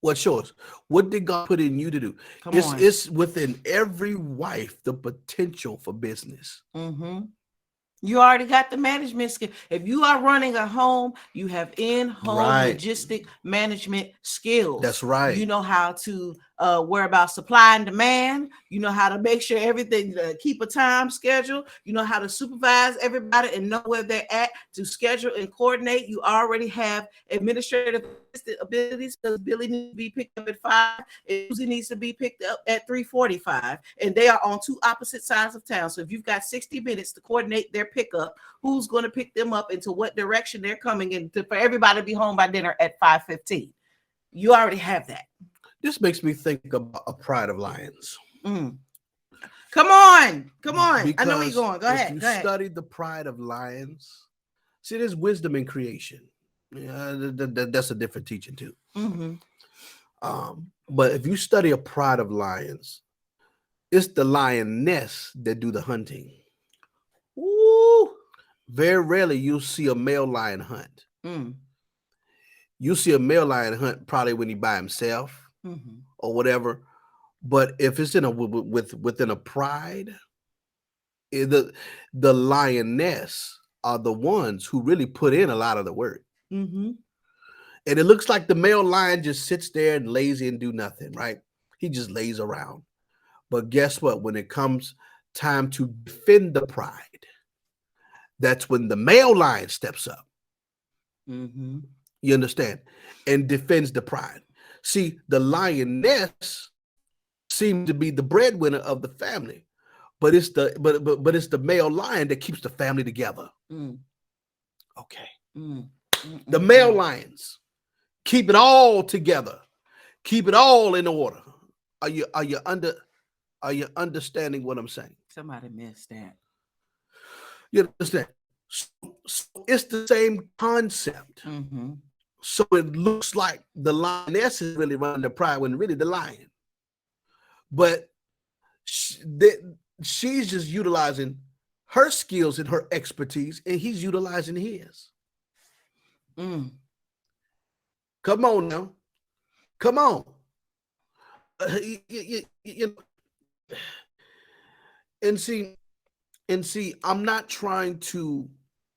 What's yours? What did God put in you to do? It's within every wife the potential for business. Mm-hmm. You already got the management skill. If you are running a home, you have in-home logistic management skills. That's right. You know how to worry about supply and demand. You know how to make sure everything, keep a time schedule. You know how to supervise everybody and know where they're at to schedule and coordinate. You already have administrative abilities because Billy needs to be picked up at 5 and Susie needs to be picked up at 3:45. And they are on two opposite sides of town. So if you've got 60 minutes to coordinate their pickup, who's going to pick them up into what direction they're coming in for everybody to be home by dinner at 5:15. You already have that. This makes me think about a Pride of Lions. Mm. Come on. Because I know where you're going. Go ahead. If you study the Pride of Lions, see, there's wisdom in creation. Yeah, that's a different teaching too. Mm-hmm. But if you study a Pride of Lions, it's the lioness that do the hunting. Ooh. Very rarely you'll see a male lion hunt. Mm. You see a male lion hunt probably when he by himself or whatever. But if it's in within a pride, the lioness are the ones who really put in a lot of the work. Mm-hmm. And it looks like the male lion just sits there and lazy and do nothing, right? He just lays around. But guess what? When it comes time to defend the pride, that's when the male lion steps up. Mm-hmm. You understand? And defends the pride. See, the lioness seems to be the breadwinner of the family, but it's the male lion that keeps the family together. Mm. Okay. Mm. The male lions keep it all together, keep it all in order. Are you understanding what I'm saying? Somebody missed that. You understand? So it's the same concept. Mm-hmm. So it looks like the lioness is really running the pride when really the lion. But she's just utilizing her skills and her expertise, and he's utilizing his. Mm. Come on now. Come on. And see, I'm not trying to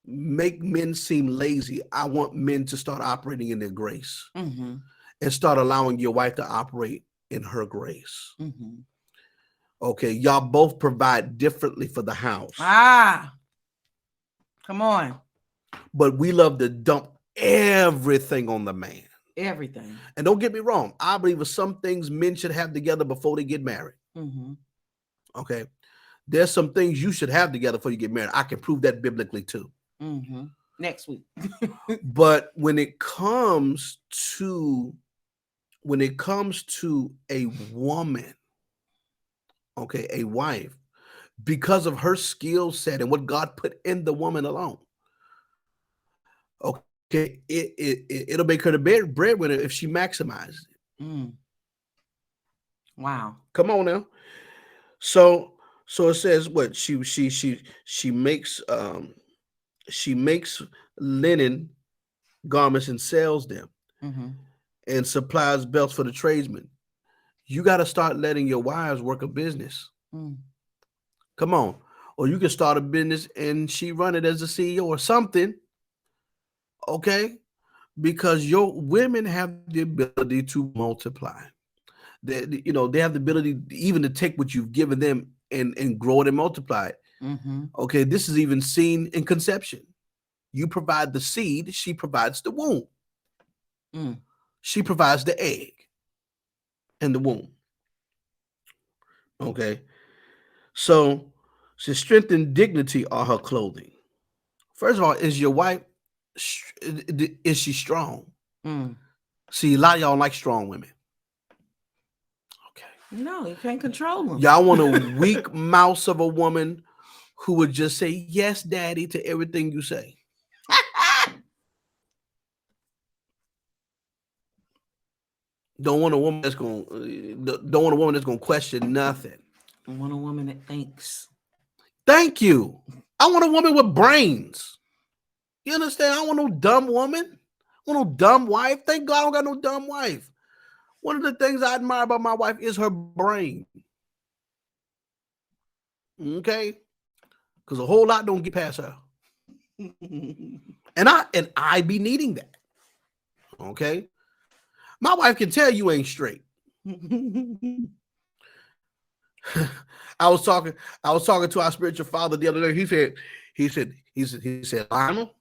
make men seem lazy. I want men to start operating in their grace and start allowing your wife to operate in her grace. Okay, y'all both provide differently for the house. Come on. But we love to dump everything on the man. Everything. And don't get me wrong, I believe with some things men should have together before they get married. Mm-hmm. Okay. There's some things you should have together before you get married. I can prove that biblically too. Mm-hmm. Next week. But when it comes to a woman, okay, a wife, because of her skill set and what God put in the woman alone, okay, it'll make her the breadwinner if she maximizes it. Mm. Wow. Come on now. So it says what she makes linen garments and sells them Mm-hmm. and supplies belts for the tradesmen. You got to start letting your wives work a business. Mm. Come on. Or you can start a business and she run it as a CEO or something. Okay? Because your women have the ability to multiply. They have the ability even to take what you've given them and grow it and multiply it. Mm-hmm. Okay, this is even seen in conception. You provide the seed, she provides the womb. Mm. She provides the egg and the womb. Okay, so strength and dignity are her clothing. First of all, is your wife is she strong? Mm. See, a lot of y'all like strong women. Okay, No, you can't control them. y'all want a weak mouse of a woman who would just say yes, daddy, to everything you say. Don't want a woman that's gonna question nothing. I want a woman that thinks. Thank you. I want a woman with brains. You understand? I don't want no dumb woman. I want no dumb wife. Thank God I don't got no dumb wife. One of the things I admire about my wife is her brain. Okay? Because a whole lot don't get past her. And I be needing that. Okay? My wife can tell you ain't straight. I was talking to our spiritual father the other day. He said, Lionel.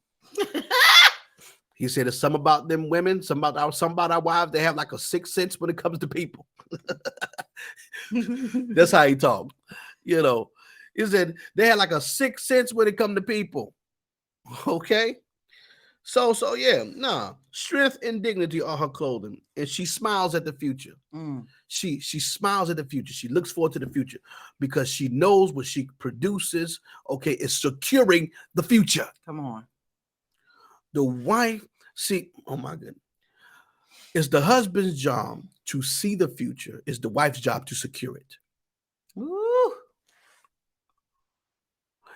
He said it's some about them women, some about our wives. They have like a sixth sense when it comes to people. That's how he talked. You know, he said they had like a sixth sense when it comes to people. Okay. So yeah, nah. Strength and dignity are her clothing, and she smiles at the future. Mm. She smiles at the future. She looks forward to the future because she knows what she produces, okay, is securing the future. Come on. The wife, see, oh my goodness. It's the husband's job to see the future. It's the wife's job to secure it. Ooh.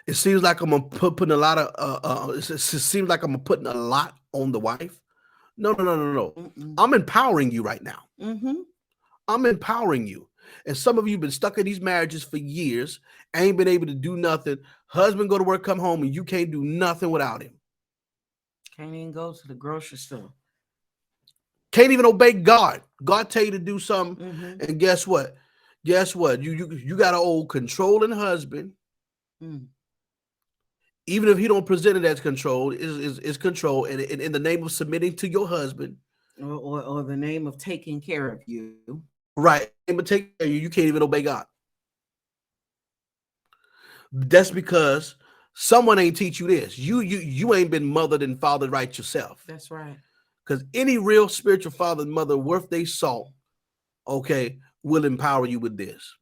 It seems like I'm putting a lot of it seems like I'm putting a lot on the wife. No. Mm-mm. I'm empowering you right now. Mm-hmm. I'm empowering you. And some of you have been stuck in these marriages for years, ain't been able to do nothing. Husband go to work, come home, and you can't do nothing without him. Can't even go to the grocery store. Can't even obey God. God tell you to do something, Mm-hmm. and guess what? You got an old controlling husband. Mm. Even if he don't present it as control, is control, and in the name of submitting to your husband, Or the name of taking care of you. right? But take you can't even obey God. That's because someone ain't teach you this. You ain't been mothered and fathered right yourself. That's right. Because any real spiritual father and mother worth they salt, okay, will empower you with this.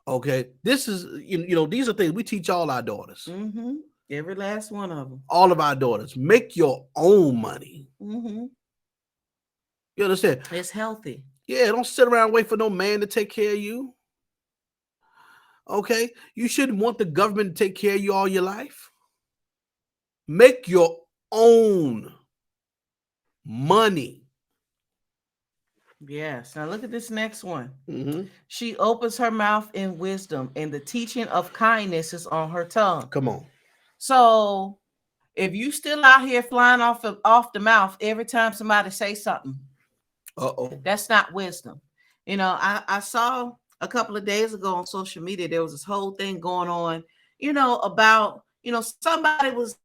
Okay, this is these are things we teach all our daughters. Mm-hmm. Every last one of them. All of our daughters. Make your own money. Mm-hmm. You understand? It's healthy. Yeah, don't sit around and wait for no man to take care of you. Okay, you shouldn't want the government to take care of you all your life. Make your own money. Yes. Now look at this next one. Mm-hmm. She opens her mouth in wisdom, and the teaching of kindness is on her tongue. Come on. So if you still out here flying off the mouth every time somebody say something, that's not wisdom. I saw a couple of days ago on social media, there was this whole thing going on, about, somebody was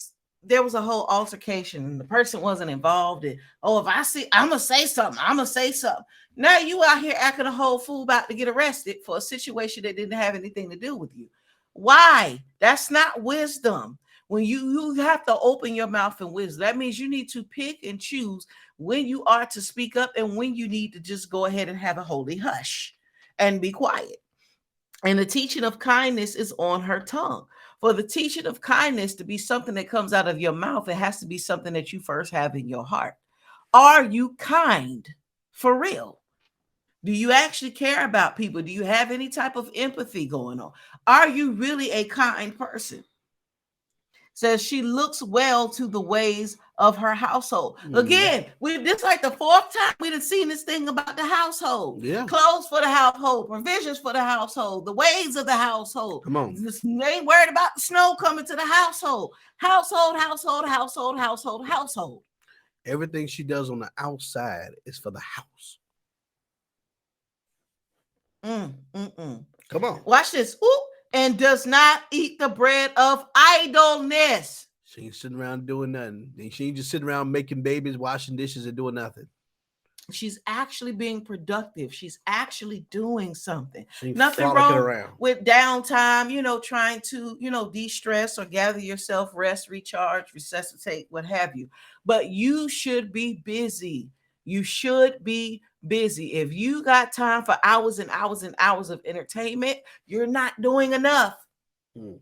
there was a whole altercation and the person wasn't involved. And oh, if I see, I'm gonna say something. I'm gonna say something. Now you out here acting a whole fool about to get arrested for a situation that didn't have anything to do with you. Why? That's not wisdom. When you have to open your mouth in wisdom, that means you need to pick and choose when you are to speak up and when you need to just go ahead and have a holy hush and be quiet. And the teaching of kindness is on her tongue. For the teaching of kindness to be something that comes out of your mouth, it has to be something that you first have in your heart. Are you kind for real? Do you actually care about people? Do you have any type of empathy going on? Are you really a kind person? Says she looks well to the ways of her household. Again, we this like the fourth time we done seen this thing about the household. Yeah. Clothes for the household, provisions for the household, the ways of the household. Come on. They ain't worried about the snow coming to the household. Household. Everything she does on the outside is for the house. Come on. Watch this. Ooh. And does not eat the bread of idleness. She ain't sitting around doing nothing. She ain't just sitting around making babies, washing dishes, and doing nothing. She's actually being productive. She's actually doing something. Nothing wrong with downtime, trying to, de-stress or gather yourself, rest, recharge, resuscitate, what have you. But you should be busy. You should be busy. If you got time for hours and hours and hours of entertainment, you're not doing enough. You're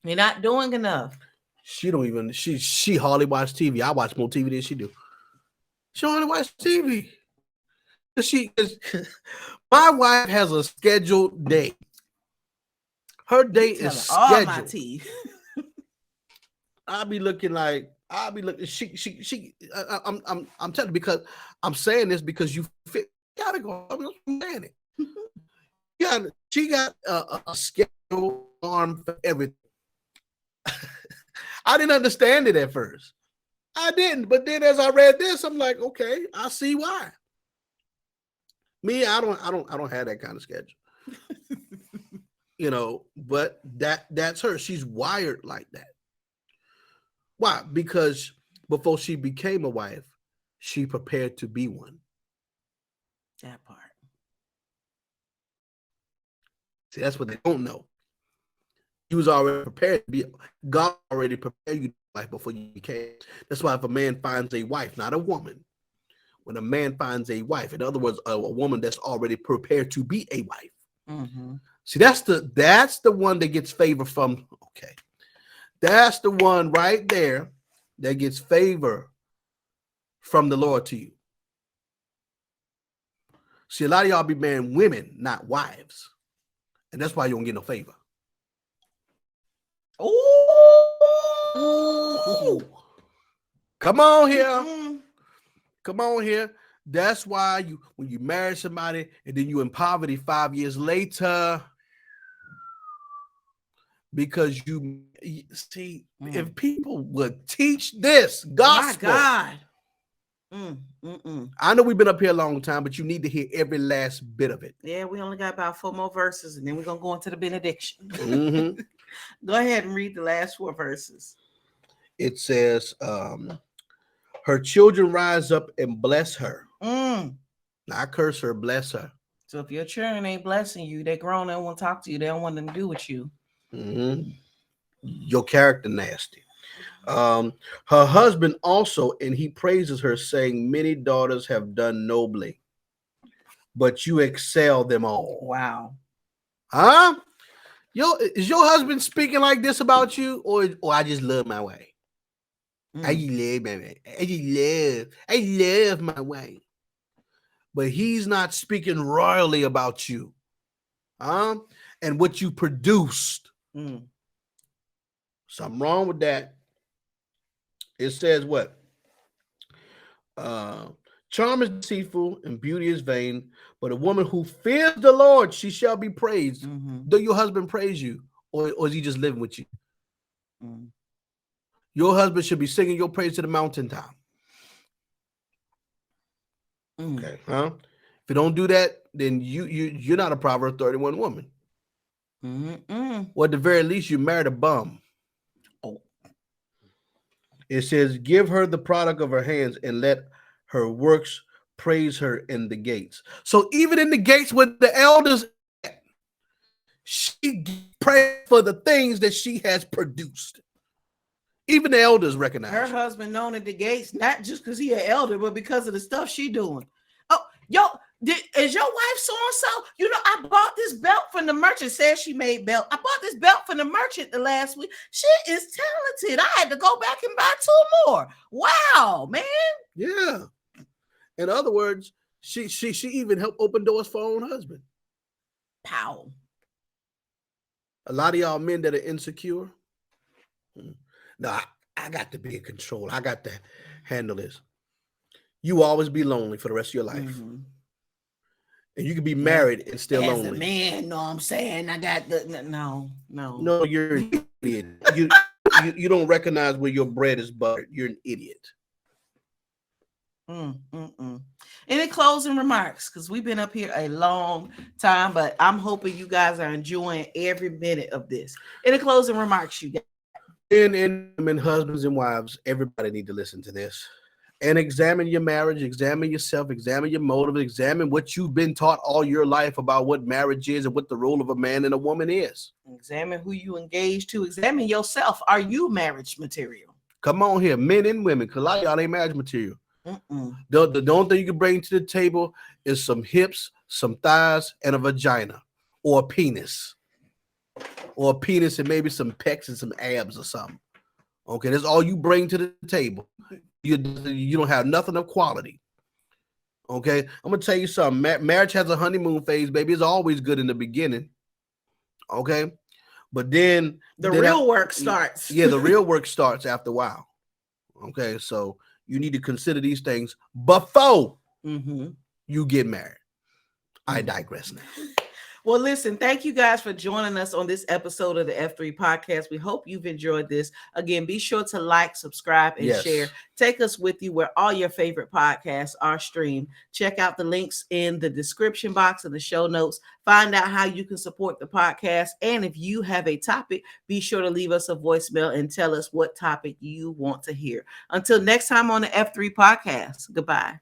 not doing enough. She don't even, she hardly watch TV. I watch more TV than she do. She only watch TV. My wife has a scheduled day. Her day is scheduled. All my tea. I'll be looking. I'm telling you, because I'm saying this because you fit. Gotta go. I'm saying it. She got a schedule arm for everything. I didn't understand it at first. I didn't, but then as I read this, I'm like, okay, I see why. Me, I don't have that kind of schedule. But that's her. She's wired like that. Why? Because before she became a wife, she prepared to be one. That part. See, that's what they don't know. You was already prepared to be. God already prepared you to be a wife before you became. That's why if a man finds a wife, not a woman, when a man finds a wife, in other words, a woman that's already prepared to be a wife. Mm-hmm. See, that's the one that gets favor from. Okay, that's the one right there that gets favor from the Lord to you. See, a lot of y'all be marrying women, not wives, and that's why you don't get no favor. Ooh. Come on here. Mm-hmm. Come on here. That's why when you marry somebody and then you in poverty 5 years later, because you see, if people would teach this gospel. My God. I know we've been up here a long time, but you need to hear every last bit of it. Yeah, we only got about 4 more verses, and then we're going to go into the benediction. Mm-hmm. Go ahead and read the last 4 verses. It says, her children rise up and bless her. Not curse her, bless her. So if your children ain't blessing you, they're grown, they don't want to talk to you, they don't want nothing to do with you. Mm-hmm. Your character nasty. Her husband also, and he praises her, saying, many daughters have done nobly, but you excel them all. Wow. Huh? Is your husband speaking like this about you, or I just love my way? I love my way. But he's not speaking royally about you. And what you produced. Something wrong with that. It says what? Charm is deceitful and beauty is vain, but a woman who fears the Lord, she shall be praised. Mm-hmm. Do your husband praise you, or is he just living with you? Your husband should be singing your praise to the mountaintop. Okay, huh? If you don't do that, then you're not a Proverbs 31 woman. Or at the very least, you married a bum. Oh. It says, give her the product of her hands and let her works praise her in the gates. So even in the gates with the elders, she prays for the things that she has produced. Even the elders recognize her husband known at the gates, not just because he an elder, but because of the stuff she doing. Oh, yo, is your wife so-and-so? You know, I bought this belt from the merchant. Says she made belt. I bought this belt from the merchant the last week. She is talented. I had to go back and buy 2 more. Wow, man. Yeah. In other words, she even helped open doors for her own husband. Pow. A lot of y'all men that are insecure. No, I got to be in control. I got to handle this. You always be lonely for the rest of your life. Mm-hmm. And you can be married and still As lonely. a man, know what I'm saying? I got the No, you're an idiot. You don't recognize where your bread is buttered. You're an idiot. Any closing remarks? Because we've been up here a long time, but I'm hoping you guys are enjoying every minute of this. Any closing remarks you got? And husbands and wives, everybody need to listen to this and examine your marriage, examine yourself, examine your motive, examine what you've been taught all your life about what marriage is and what the role of a man and a woman is. Examine who you engage to. Examine yourself. Are you marriage material? Come on here, men and women, because a lot of y'all ain't marriage material. The only thing you can bring to the table is some hips, some thighs, and a vagina, or a penis. Or a penis and maybe some pecs and some abs or something. Okay, that's all you bring to the table. You don't have nothing of quality. Okay, I'm gonna tell you something. Marriage has a honeymoon phase, baby. It's always good in the beginning. Okay, but then the real work starts. Yeah, the real work starts after a while. Okay, so you need to consider these things before you get married. I digress now. Well, listen, thank you guys for joining us on this episode of the F3 podcast. We hope you've enjoyed this. Again, be sure to like, subscribe, and share. Take us with you where all your favorite podcasts are streamed. Check out the links in the description box and the show notes. Find out how you can support the podcast. And if you have a topic, be sure to leave us a voicemail and tell us what topic you want to hear. Until next time on the F3 podcast, goodbye.